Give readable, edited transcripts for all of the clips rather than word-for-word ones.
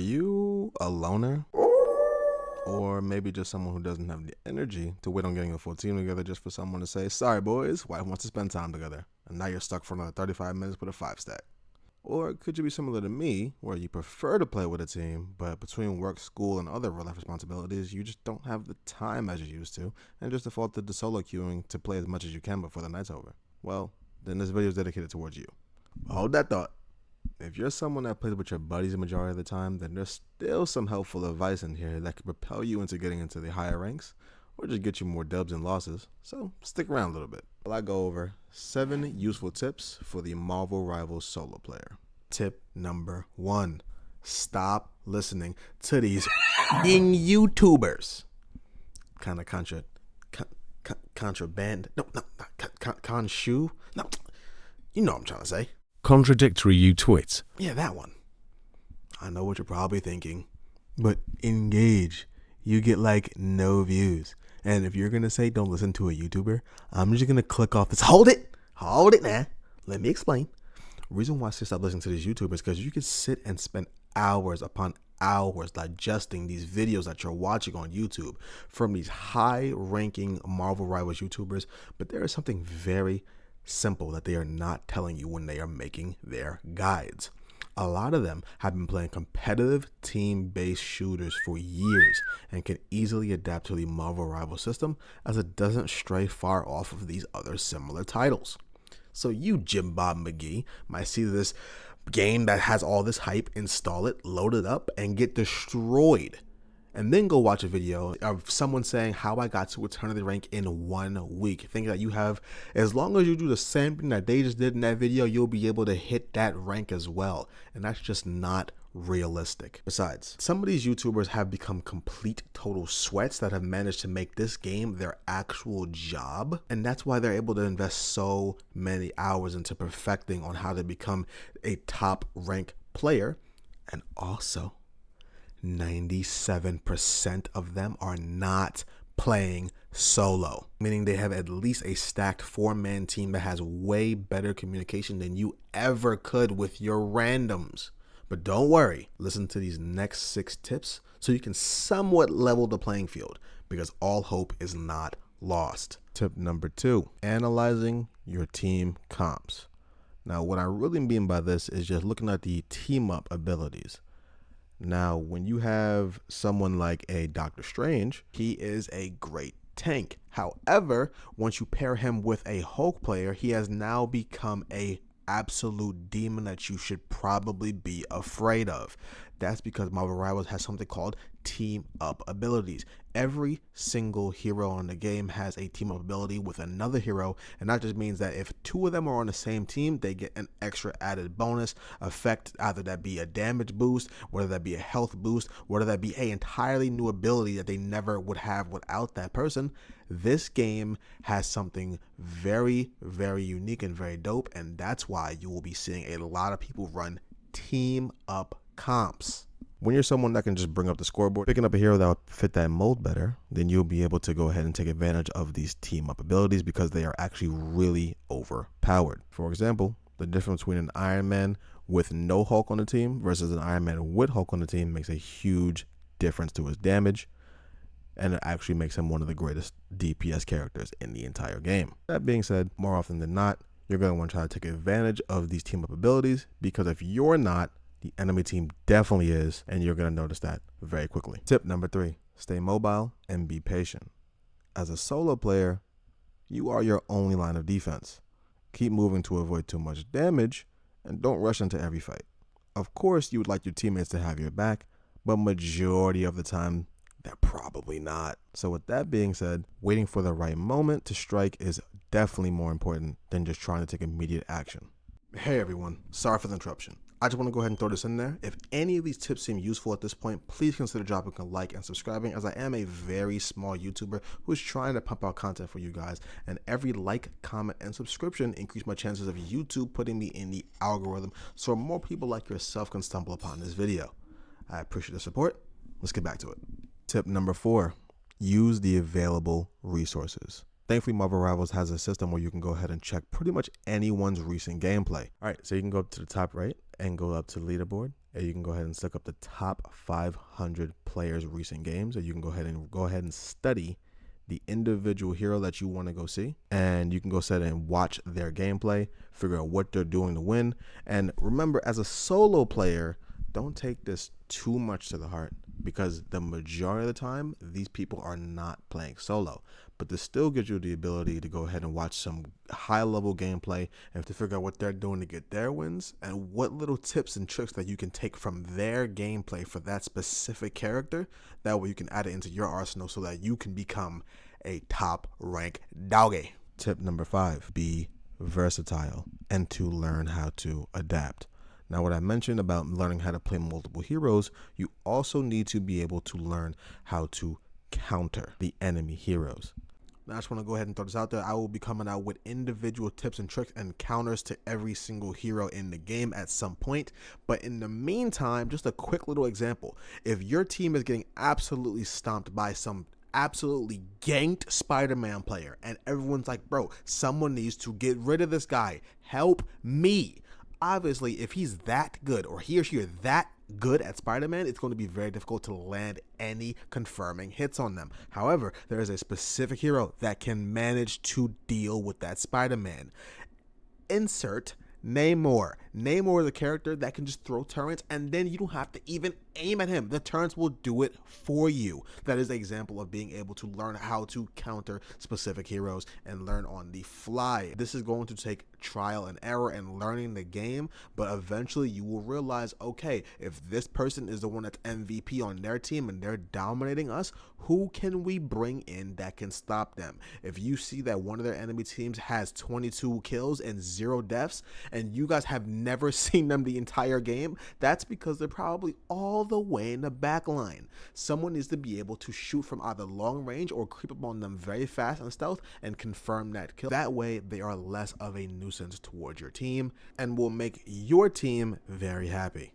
Are you a loner? Or maybe just someone who doesn't have the energy to wait on getting a full team together just for someone to say, sorry boys, wife wants to spend time together. And now you're stuck for another 35 minutes with a 5-stack. Or could you be similar to me, where you prefer to play with a team, but between work, school, and other real life responsibilities, you just don't have the time as you used to, and just defaulted to solo queuing to play as much as you can before the night's over? Well, then this video is dedicated towards you. Hold that thought. If you're someone that plays with your buddies the majority of the time, then there's still some helpful advice in here that could propel you into getting into the higher ranks, or just get you more dubs and losses, so stick around a little bit while I go over 7 useful tips for the Marvel Rivals solo player. Tip number 1, stop listening to these YouTubers. Kind of contraband, conshoe, no, you know what I'm trying to say. Contradictory you twit. Yeah, that one. I know what you're probably thinking, but engage. You get like no views. And if you're going to say don't listen to a YouTuber, I'm just going to click off this. Hold it now. Let me explain. Reason why I say stop listening to these YouTubers is because you can sit and spend hours upon hours digesting these videos that you're watching on YouTube from these high-ranking Marvel Rivals YouTubers, but there is something very simple that they are not telling you when they are making their guides. A lot of them have been playing competitive team-based shooters for years and can easily adapt to the Marvel Rival system, as it doesn't stray far off of these other similar titles. So you, Jim Bob McGee, might see this game that has all this hype, install it, load it up, and get destroyed. And then go watch a video of someone saying how I got to eternity rank in 1 week. Thinking that you have, as long as you do the same thing that they just did in that video, you'll be able to hit that rank as well. And that's just not realistic. Besides, some of these YouTubers have become complete total sweats that have managed to make this game their actual job. And that's why they're able to invest so many hours into perfecting on how to become a top rank player. And also, 97% of them are not playing solo, meaning they have at least a stacked 4-man team that has way better communication than you ever could with your randoms. But don't worry, listen to these next 6 tips so you can somewhat level the playing field, because all hope is not lost. Tip number 2, analyzing your team comps. Now, what I really mean by this is just looking at the team up abilities. Now, when you have someone like a Doctor Strange, he is a great tank. However, once you pair him with a Hulk player, he has now become a absolute demon that you should probably be afraid of. That's because Marvel Rivals has something called team up abilities. Every single hero in the game has a team up ability with another hero, and that just means that if 2 of them are on the same team, they get an extra added bonus effect, either that be a damage boost, whether that be a health boost, whether that be an entirely new ability that they never would have without that person. This game has something very, very unique and very dope, and that's why you will be seeing a lot of people run team up comps. When you're someone that can just bring up the scoreboard, picking up a hero that will fit that mold better, then you'll be able to go ahead and take advantage of these team up abilities because they are actually really overpowered. For example, the difference between an Iron Man with no Hulk on the team versus an Iron Man with Hulk on the team makes a huge difference to his damage, and it actually makes him one of the greatest DPS characters in the entire game. That being said, more often than not, you're going to want to try to take advantage of these team up abilities, because if you're not, the enemy team definitely is, and you're going to notice that very quickly. Tip number 3, stay mobile and be patient. As a solo player, you are your only line of defense. Keep moving to avoid too much damage, and don't rush into every fight. Of course, you would like your teammates to have your back, but majority of the time, they're probably not. So with that being said, waiting for the right moment to strike is definitely more important than just trying to take immediate action. Hey everyone, sorry for the interruption. I just want to go ahead and throw this in there. If any of these tips seem useful at this point, please consider dropping a like and subscribing, as I am a very small YouTuber who's trying to pump out content for you guys. And every like, comment, and subscription increase my chances of YouTube putting me in the algorithm so more people like yourself can stumble upon this video. I appreciate the support. Let's get back to it. Tip number 4, use the available resources. Thankfully, Marvel Rivals has a system where you can go ahead and check pretty much anyone's recent gameplay. All right, so you can go up to the top right and go up to leaderboard, and you can go ahead and look up the top 500 players' recent games, and you can go ahead and study the individual hero that you want to go see, and you can go set and watch their gameplay, figure out what they're doing to win. And remember, as a solo player, don't take this too much to the heart, because the majority of the time these people are not playing solo, but this still gives you the ability to go ahead and watch some high level gameplay and to figure out what they're doing to get their wins and what little tips and tricks that you can take from their gameplay for that specific character. That way you can add it into your arsenal so that you can become a top rank doggy. Tip number 5, be versatile and to learn how to adapt. Now, what I mentioned about learning how to play multiple heroes, you also need to be able to learn how to counter the enemy heroes. Now, I just want to go ahead and throw this out there. I will be coming out with individual tips and tricks and counters to every single hero in the game at some point. But in the meantime, just a quick little example. If your team is getting absolutely stomped by some absolutely ganked Spider-Man player and everyone's like, bro, someone needs to get rid of this guy. Help me. Obviously, if he's that good or he or she are that good at Spider-Man, it's going to be very difficult to land any confirming hits on them. However, there is a specific hero that can manage to deal with that Spider-Man. Insert Namor. Namor is a character that can just throw turrets and then you don't have to even aim at him. The turrets will do it for you. That is an example of being able to learn how to counter specific heroes and learn on the fly. This is going to take trial and error and learning the game, but eventually you will realize, okay, if this person is the one that's MVP on their team and they're dominating us, who can we bring in that can stop them? If you see that one of their enemy teams has 22 kills and 0 deaths, and you guys have never seen them the entire game, that's because they're probably all the way in the back line. Someone needs to be able to shoot from either long range or creep up on them very fast and stealth and confirm that kill. That way they are less of a nuisance towards your team and will make your team very happy.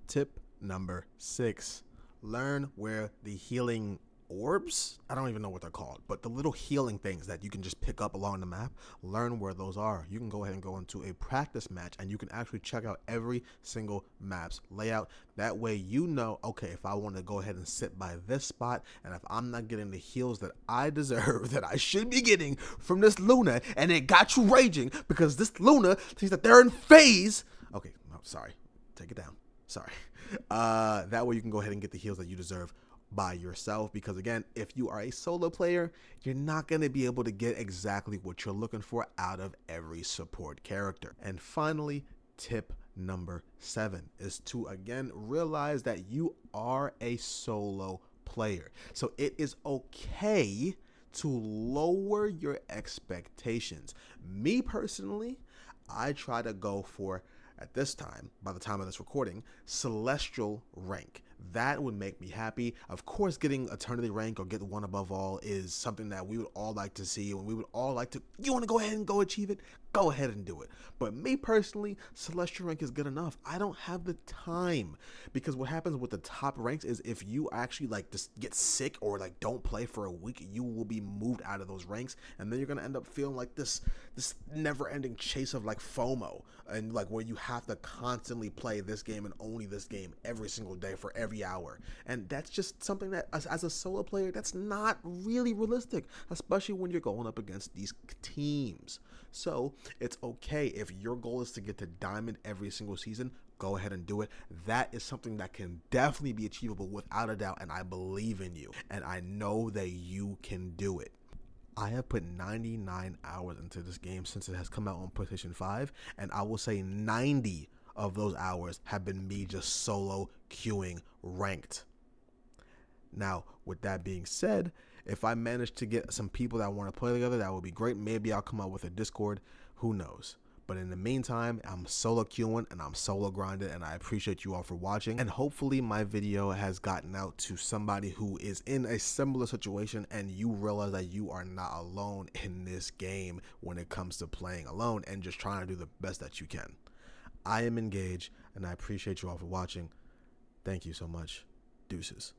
Tip number 6, learn where the healing orbs, I don't even know what they're called, but the little healing things that you can just pick up along the map, learn where those are. You can go ahead and go into a practice match and you can actually check out every single map's layout. That way you know, okay, if I want to go ahead and sit by this spot and if I'm not getting the heals that I deserve, that I should be getting from this Luna, and it got you raging because this Luna thinks that they're in phase. Okay, no, sorry, take it down. Sorry. That way you can go ahead and get the heals that you deserve by yourself, because again, if you are a solo player, you're not going to be able to get exactly what you're looking for out of every support character. And finally, tip number 7 is to again realize that you are a solo player, so it is okay to lower your expectations. Me personally, I try to go for, at this time, by the time of this recording, celestial rank. That would make me happy. Of course, getting eternity rank or get one above all is something that we would all like to see, and we would all like to, you want to go ahead and go achieve it? Go ahead and do it. But me personally, celestial rank is good enough. I don't have the time, because what happens with the top ranks is if you actually like just get sick or like don't play for a week, you will be moved out of those ranks, and then you're gonna end up feeling like this never-ending chase of like FOMO, and like where you have to constantly play this game and only this game every single day for every hour. And that's just something that as a solo player, that's not really realistic, especially when you're going up against these teams. So it's okay if your goal is to get to diamond every single season, go ahead and do it. That is something that can definitely be achievable without a doubt, and I believe in you and I know that you can do it. I have put 99 hours into this game since it has come out on PlayStation 5, and I will say 90 of those hours have been me just solo queuing ranked. Now, with that being said, if I manage to get some people that want to play together, that would be great. Maybe I'll come out with a Discord. Who knows? But in the meantime, I'm solo queuing and I'm solo grinding, and I appreciate you all for watching. And hopefully my video has gotten out to somebody who is in a similar situation and you realize that you are not alone in this game when it comes to playing alone and just trying to do the best that you can. I am engaged and I appreciate you all for watching. Thank you so much. Deuces.